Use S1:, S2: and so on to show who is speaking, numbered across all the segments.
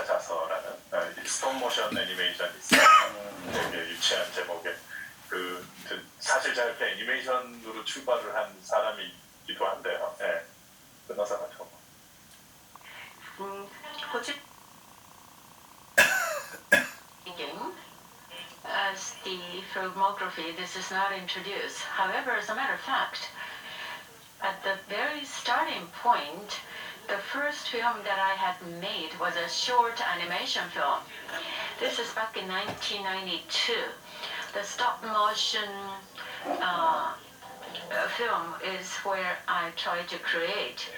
S1: 자서라는 스톱모션 애니메이션이 있어요. 되게 유치한 제목의 사실 제가 이렇게 애니메이션으로 출발을 한 사람이기도 한데요. 네. 끝나서 가죠.
S2: こちら as the filmography, this is not introduced. However, as a matter of fact, at the very starting point, the first film that I had made was a short animation film. This is back in 1992. The stop motion film is where I tried to create.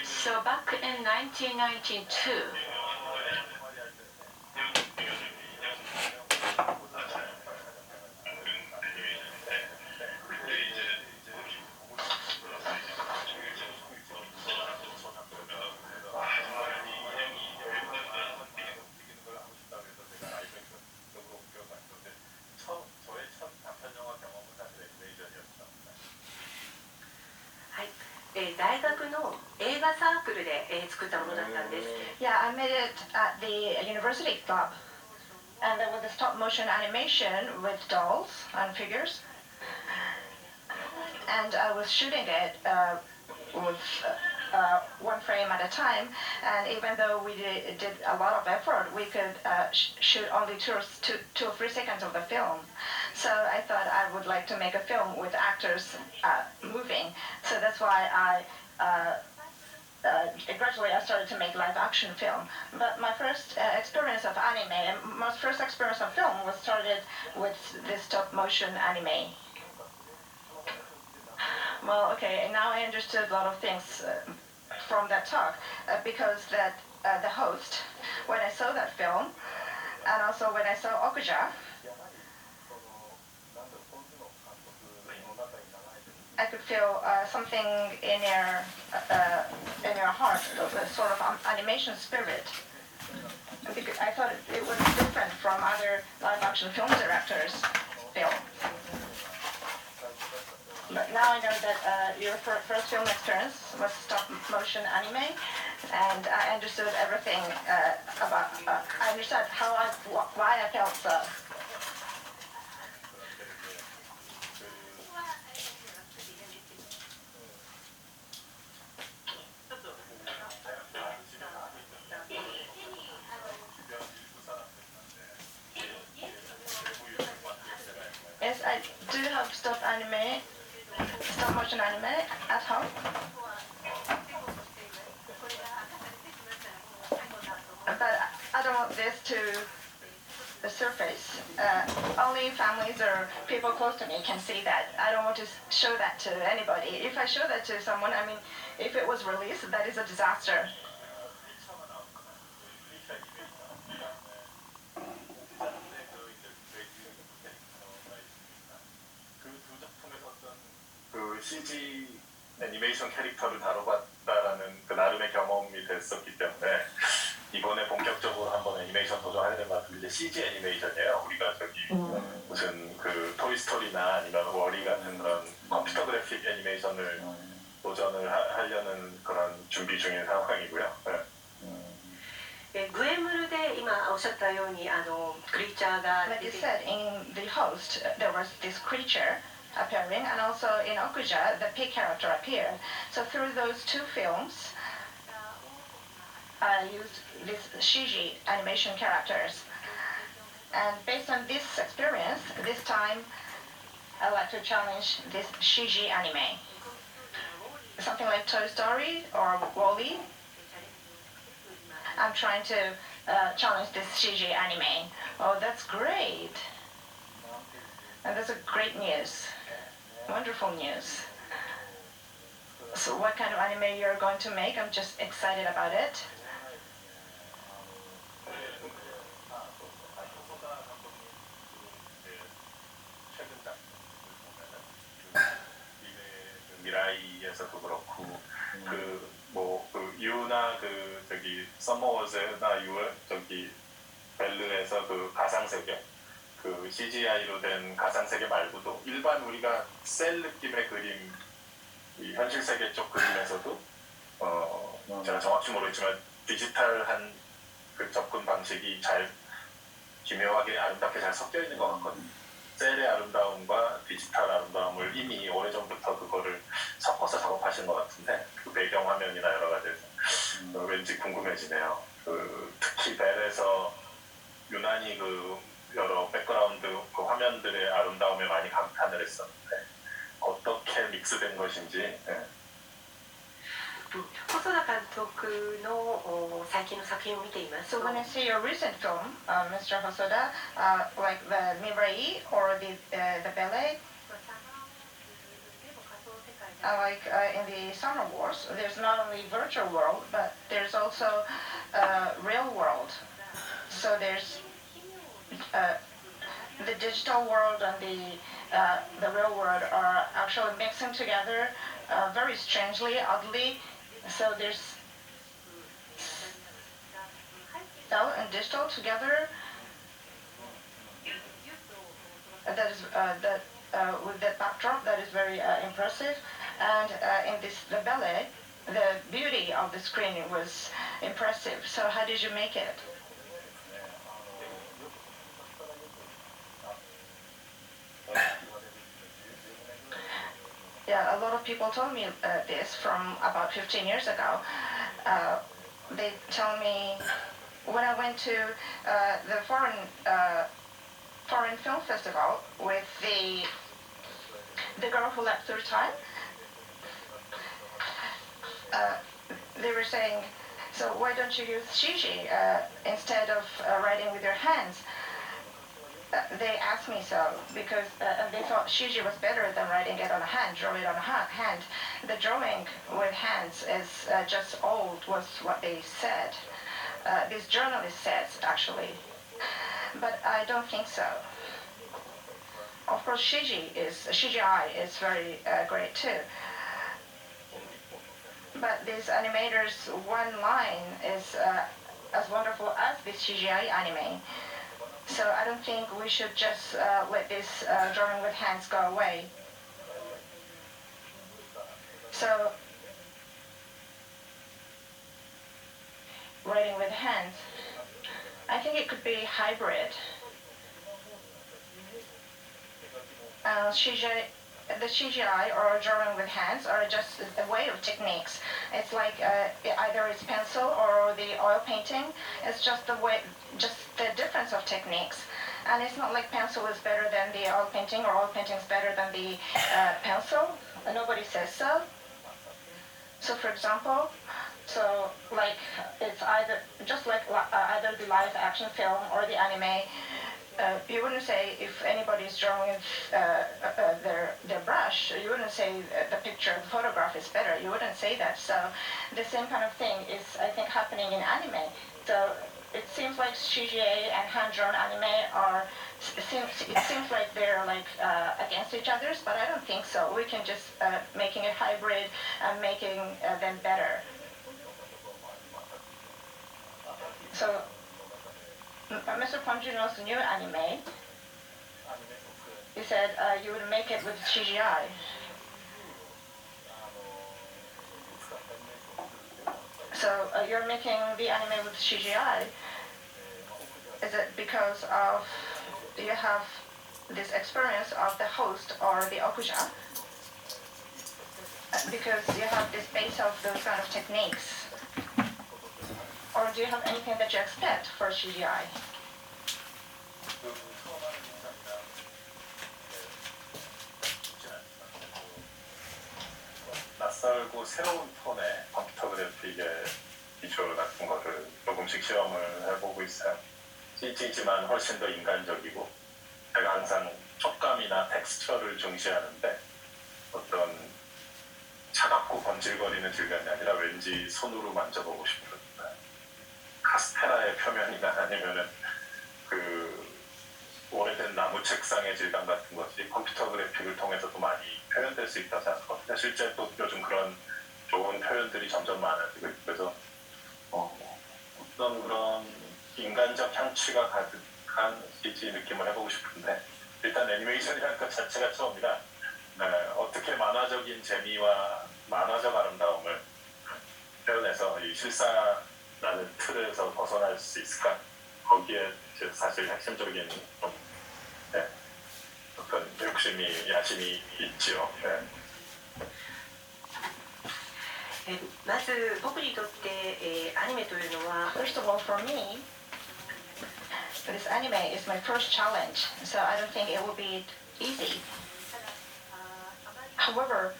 S2: So back in 1992,
S3: Yeah, I made it at the university club, and there was a stop motion animation with dolls and figures, and I was shooting it with one frame at a time, and even though we did a lot of effort, we could shoot only two or three seconds of the film. So I thought I would like to make a film with actors moving, so that's why gradually I started to make live action film. But my first experience of anime, my first experience of film was started with this stop motion anime. Well, okay, now I understood a lot of things from that talk, because the host, when I saw that film, and also when I saw Okuja, I could feel something in your heart, a sort of animation spirit. Because I thought it was different from other live-action film directors' film. But now I know that your first film experience was stop-motion anime, and I understood everything about. I understood why I felt so. Yes, I do have stop motion anime at home. But I don't want this to the surface. Only families or people close to me can see that. I don't want to show that to anybody. If I show that to someone, I mean, if it was released, that is a disaster.
S1: CG 애니메이션 캐릭터를 다뤄봤다라는 그 나름의 경험이 됐었기 때문에 이번에 본격적으로 한번 애니메이션 도전하게 된 것 같은데, 이제 CG 애니메이션이에요. 우리가 무슨 토이스토리나 아니면 워리 같은 그런 컴퓨터 그래픽 애니메이션을 도전을 하려는 그런 준비 중인 상황이고요. 네.
S2: グエムルで今おっしゃったようにクリーチャーが
S3: Like you said, in the host, there was this creature appearing, and also in Okuja, the pig character appeared. So through those two films, I used these CG animation characters. And based on this experience, this time, I'd like to challenge this CG anime. Something like Toy Story or WALL-E. I'm trying to challenge this CG anime. Oh, that's great. And that's a great news. Wonderful news. So what kind of anime you're going to make? I'm just excited about it.
S1: 미라이에서도 그렇고 유나 서머워즈나 벨르에서 그 가상세계, 그 CGI로 된 가상세계 말고도 일반 우리가 셀 느낌의 그림, 이 현실 세계 쪽 그림에서도 제가 정확히 모르겠지만 디지털한 그 방식이 잘 기묘하게 아름답게 잘 섞여 있는 것 같거든요. 셀의 아름다움과 디지털 아름다움을 이미 오래전부터 그거를 섞어서 작업하신 것 같은데 그 배경 화면이나 여러 가지에서 왠지 궁금해지네요. 특히 벨에서 유난히 그 여러 백그라운드 그 화면들의 아름다움에 많이 감탄을 했었는데 어떻게 믹스된 것인지. 네.
S4: 細田監督の最近の作品を見ていますと
S3: So when I see your recent film, Mr. Hosoda, like the Mirai or the ballet, like in the Summer Wars, there's not only virtual world, but there's also real world. So there's the digital world and the real world are actually mixing together very strangely, oddly. So there's real and digital together. That is with that backdrop, that is very impressive. And in the ballet, the beauty of the screen was impressive. So how did you make it? Yeah, a lot of people told me this from about 15 years ago. They tell me when I went to the foreign film festival with the girl who left through time, they were saying, so why don't you use CG instead of writing with your hands? They asked me so because they thought CG was better than writing it on a hand, drawing it on a hand. The drawing with hands is just old, was what they said. This journalist says, actually. But I don't think so. Of course, CGI is very great too. But these animators, one line is as wonderful as this CGI anime. So I don't think we should just let this drawing with hands go away. So writing with hands, I think it could be hybrid. The CGI or drawing with hands are just a way of techniques. It's like either it's pencil or the oil painting. It's just the difference of techniques. And it's not like pencil is better than the oil painting or oil painting is better than the pencil. Nobody says so. So for example, so like it's either just like either the live action film or the anime. You wouldn't say if anybody is drawing their brush, you wouldn't say the picture, the photograph is better. You wouldn't say that. So the same kind of thing is, I think, happening in anime. So it seems like CGI and hand-drawn anime it seems like they're like against each other, but I don't think so. We can just making it hybrid and making them better. So Mr. Bong Joon Ho's new anime, he said you would make it with CGI. So you're making the anime with CGI. Is it because of you have this experience of the host or the okuja? Because you have this base of those kind of techniques. Or do you have anything that you expect for CGI?
S1: 낯설고 새로운 톤의 컴퓨터 그래픽의 기초 같은 거를 조금씩 시험을 해보고 있어요. CG지만 훨씬 더 인간적이고 제가 항상 촉감이나 텍스처를 중시하는데 어떤 차갑고 번질거리는 질감이 아니라 왠지 손으로 만져보고 싶은 카스테라의 표면이나 아니면은 그 오래된 나무 책상의 질감 같은 것이 컴퓨터 그래픽을 통해서도 많이 표현될 수 있다고 생각하거든요. 실제 또 요즘 그런 좋은 표현들이 점점 많아지고 있고 어떤 그런 인간적 향취가 가득한 CG 느낌을 해보고 싶은데 일단 애니메이션이라는 것 자체가 처음이라 어떻게 만화적인 재미와 만화적 아름다움을 표현해서 이 실사라는 틀에서 벗어날 수 있을까 거기에 사실 핵심적인 좀, 네, 어떤 욕심이 야심이 있지요. 네.
S4: まず僕にとって、アニメというのは
S3: First of all, for me, this anime is my first challenge, so I don't think it will be easy. However,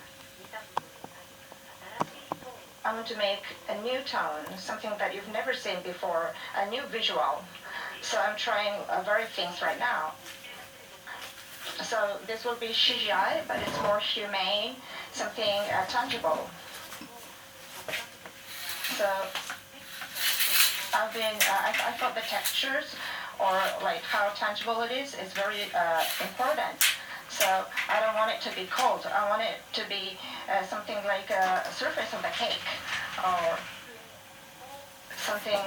S3: I want to make a new tone, something that you've never seen before, a new visual. So I'm trying various things right now. So this will be CGI, but it's more humane, something tangible. So I thought the textures or like how tangible it is very important. So I don't want it to be cold. I want it to be something like a surface of the cake or something,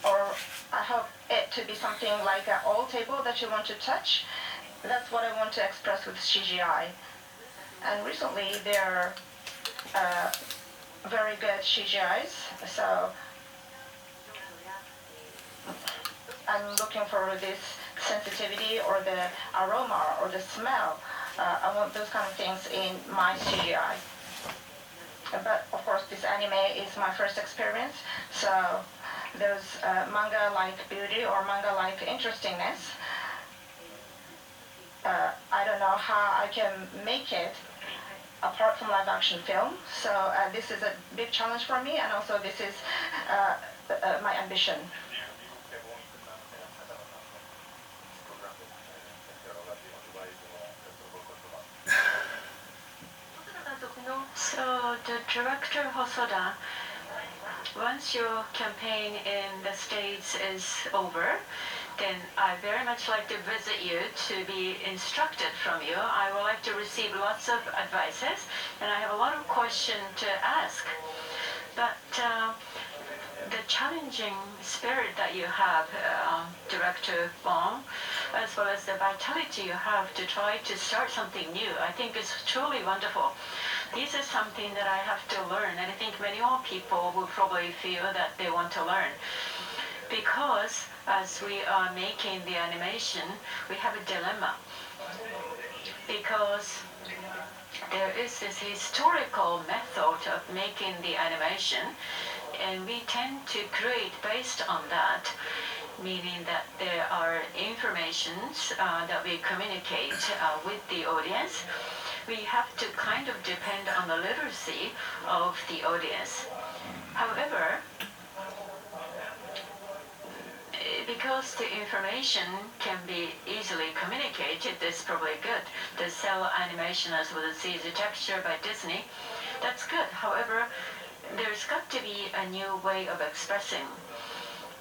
S3: or I hope it to be something like an old table that you want to touch. That's what I want to express with CGI. And recently there are very good CGIs, so I'm looking for this sensitivity or the aroma or the smell. I want those kind of things in my CGI. But of course this anime is my first experience, so those manga-like beauty or manga-like interestingness, I don't know how I can make it apart from live action film. So this is a big challenge for me, and also this is my ambition.
S2: So the director Hosoda, once your campaign in the States is over, then I very much like to visit you to be instructed from you. I would like to receive lots of advices, and I have a lot of questions to ask. But the challenging spirit that you have, Director Bong, as well as the vitality you have to try to start something new, I think is truly wonderful. This is something that I have to learn, and I think many more people will probably feel that they want to learn. Because as we are making the animation, we have a dilemma. Because there is this historical method of making the animation, and we tend to create based on that, meaning that there are informations that we communicate with the audience. We have to kind of depend on the literacy of the audience. However, because the information can be easily communicated, that's probably good. The cell animation as well as CG texture by Disney, that's good. However, there's got to be a new way of expressing.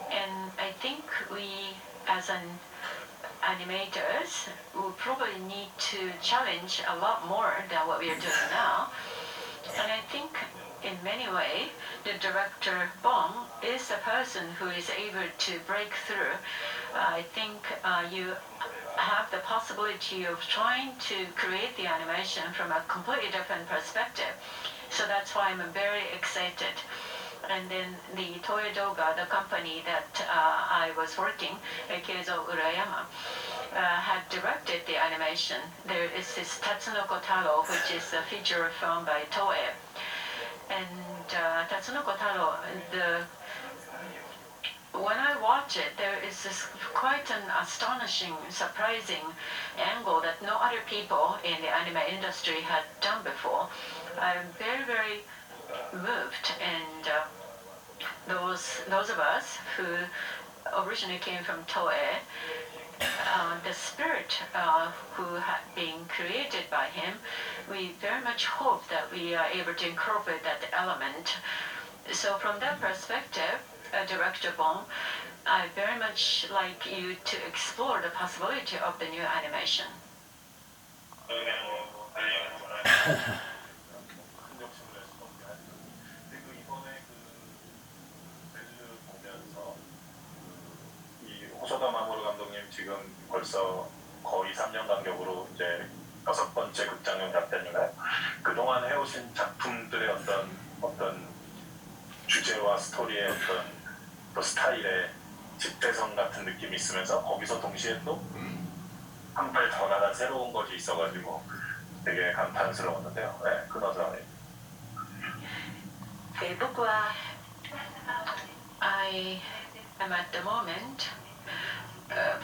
S2: And I think we, as an animators, will probably need to challenge a lot more than what we are doing now. And I think in many ways, the director Bong is a person who is able to break through. I think you have the possibility of trying to create the animation from a completely different perspective. So that's why I'm very excited. And then the Toei Doga, the company that I was working, Keizo Urayama, had directed the animation. There is this Tatsunoko Taro, which is a feature film by Toei. And Tatsunoko Taro, when I watch it, there is this quite an astonishing, surprising angle that no other people in the anime industry had done before. I'm very, very moved, and those of us who originally came from Toei, the spirit who had been created by him, we very much hope that we are able to incorporate that element. So from that perspective, Director Bong, I very much like you to explore the possibility of the new animation.
S1: 호소다 마모루 감독님 지금 벌써 거의 3년 간격으로 이제 6번째 극장용 작전인가요? 그동안 해오신 작품들의 어떤 주제와 스토리의 어떤 또 스타일의 집대성 완성 같은 느낌이 있으면서 거기서 동시에 또 한 발 더 나간 새로운 것이 있어가지고 되게 감탄스러웠는데요. 네, 끊어서.
S4: 僕は
S2: I am at the moment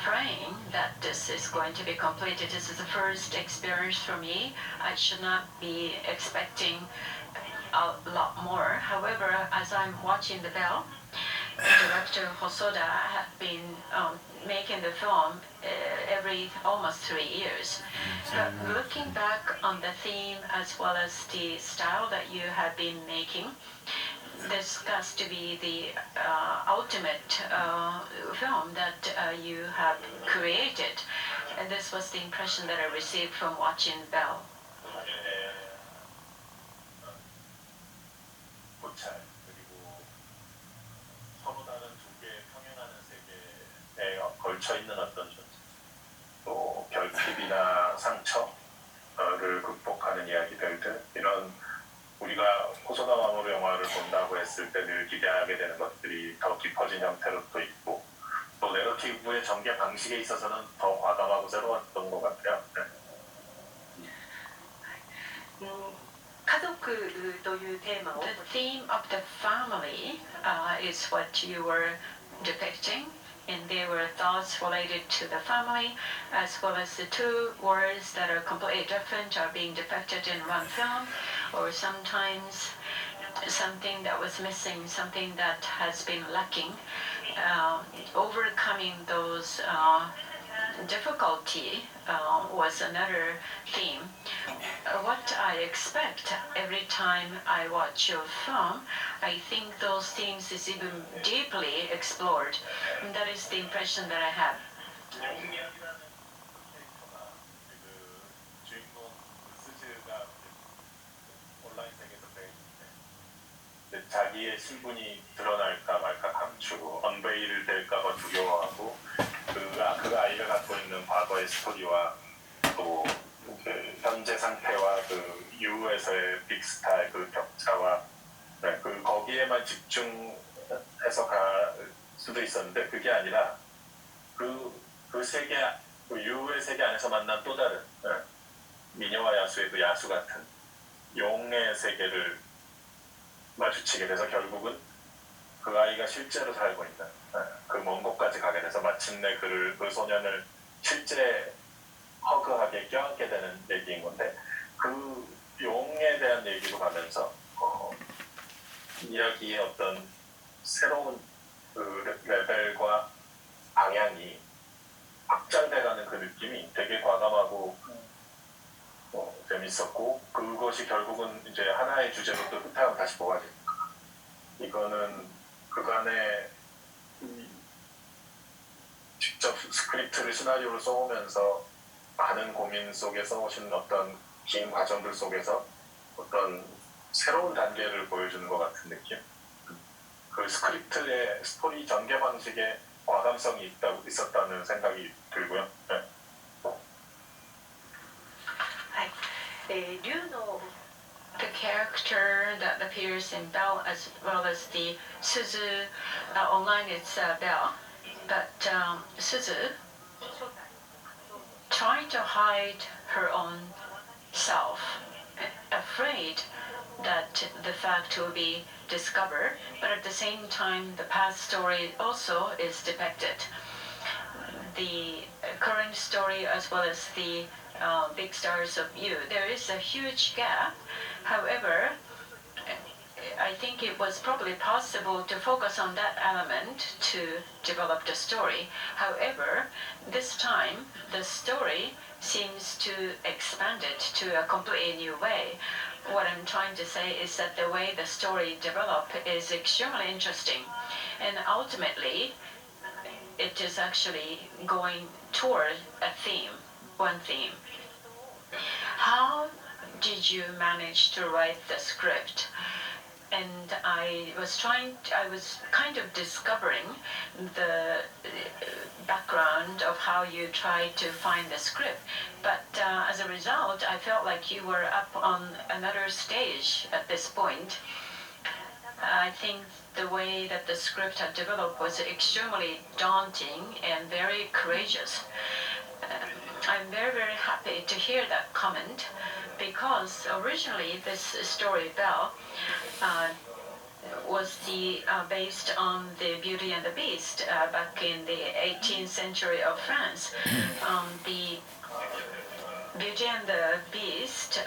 S2: praying that this is going to be completed. This is the first experience for me. I should not be expecting a lot more. However, as I'm watching the bell, director Hosoda had been making the film every almost 3 years. But looking back on the theme as well as the style that you have been making, this has to be the ultimate film that you have created. And this was the impression that I received from watching Bell.
S1: 고찰 그리고 서로 다른 두 개의 평행하는 세계에 걸쳐 있는 어떤 존재, 또 결핍이나 상처를 극복하는 이야기들, 이런 우리가 호소다 마모루 영화를 본다고 했을 때 늘 기대하게 되는 것들이 더 깊어진 형태로 또 있고, 또 내러티브의 전개 방식에 있어서는 더 과감하고 새로웠던 것 같아요. 네.
S4: 家族というテーマを
S2: The theme of the family is what you were depicting, and there were thoughts related to the family, as well as the two words that are completely different are being depicted in one film, or sometimes something that was missing, something that has been lacking, overcoming those difficulty was another theme. What I expect every time I watch your film, I think those themes is even deeply explored. And that is the impression that I have.
S1: 자기의 신분이 드러날까 말까 감추고 언베일 될까봐 두려워하고 그 아이가 갖고 있는 과거의 스토리와 또 현재 상태와 그 이후에서의 빅스타의 그 격차와 그 거기에만 집중해서 갈 수도 있었는데, 그게 아니라 그 세계, 그 이후의 세계 안에서 만난 또 다른 미녀와 야수의 그 야수 같은 용의 세계를 마주치게 돼서 결국은 그 아이가 실제로 살고 있는 그 먼 곳까지 가게 돼서 마침내 그 소년을 실제 허그하게 껴안게 되는 얘기인 건데, 그 용에 대한 얘기로 가면서 이야기의 어떤 새로운 그 레벨과 방향이 확장돼가는 그 느낌이 되게 과감하고 재밌었고, 그것이 결국은 이제 하나의 주제로 또 끝하면 다시 뭐가 됩니까? 이거는 그간의 직접 스크립트를 시나리오를 써오면서 많은 고민 속에 써오신 어떤 긴 과정들 속에서 어떤 새로운 단계를 보여주는 것 같은 느낌? 그 스크립트의 스토리 전개 방식에 과감성이 있었다는 생각이 들고요. 네.
S2: The character that appears in Bell as well as the Suzu, online it's Bell, but Suzu trying to hide her own self, afraid that the fact will be discovered, but at the same time the past story also is depicted. The current story as well as the big stars of you, there is a huge gap. However, I think it was probably possible to focus on that element to develop the story. However, this time the story seems to expand it to a completely new way. What I'm trying to say is that the way the story developed is extremely interesting, and ultimately it is actually going toward a theme, one theme. How did you manage to write the script? And I was kind of discovering the background of how you tried to find the script. But as a result, I felt like you were up on another stage at this point. I think the way that the script had developed was extremely daunting and very courageous. I'm very, very happy to hear that comment because originally this story, Belle, was based on the Beauty and the Beast back in the 18th century of France. The Beauty and the Beast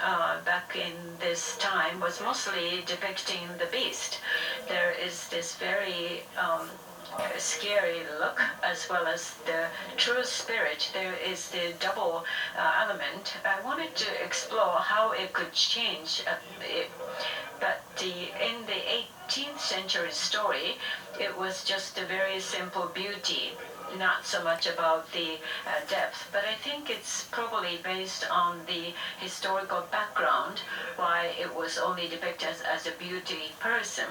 S2: back in this time was mostly depicting the beast. There is this very scary look as well as the true spirit. There is the double element. I wanted to explore how it could change but in the 18th century story, it was just a very simple beauty, not so much about the depth. But I think it's probably based on the historical background, why it was only depicted as a beauty person.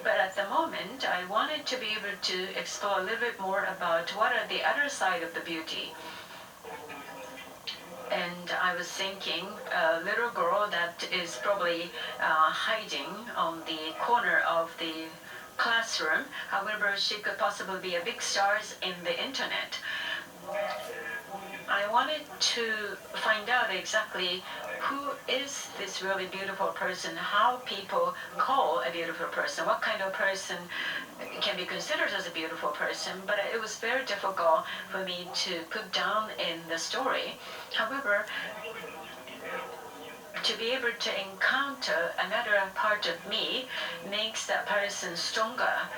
S2: But at the moment, I wanted to be able to explore a little bit more about what are the other side of the beauty. And I was thinking a little girl that is probably hiding on the corner of the classroom. However, she could possibly be a big star in the internet. I wanted to find out exactly who is this really beautiful person, how people call a beautiful person, what kind of person can be considered as a beautiful person, but it was very difficult for me to put down in the story. However, to be able to encounter another part of me makes that person stronger.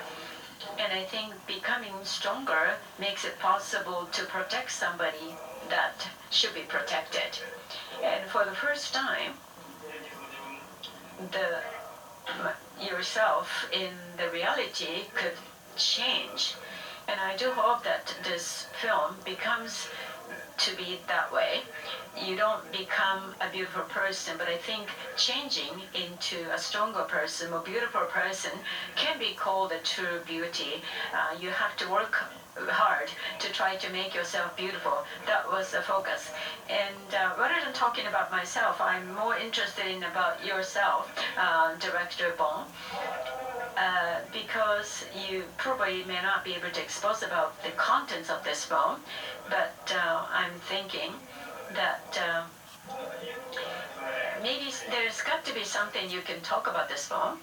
S2: And I think becoming stronger makes it possible to protect somebody that should be protected. And for the first time, yourself in the reality could change. And I do hope that this film becomes to be that way. You don't become a beautiful person, but I think changing into a stronger person, more beautiful person, can be called a true beauty. You have to work hard to try to make yourself beautiful. That was the focus. And rather than talking about myself, I'm more interested in about yourself, Director Bong. Because you probably may not be able to expose about the contents of this film, but I'm thinking that maybe there's got to be something you can talk about this film.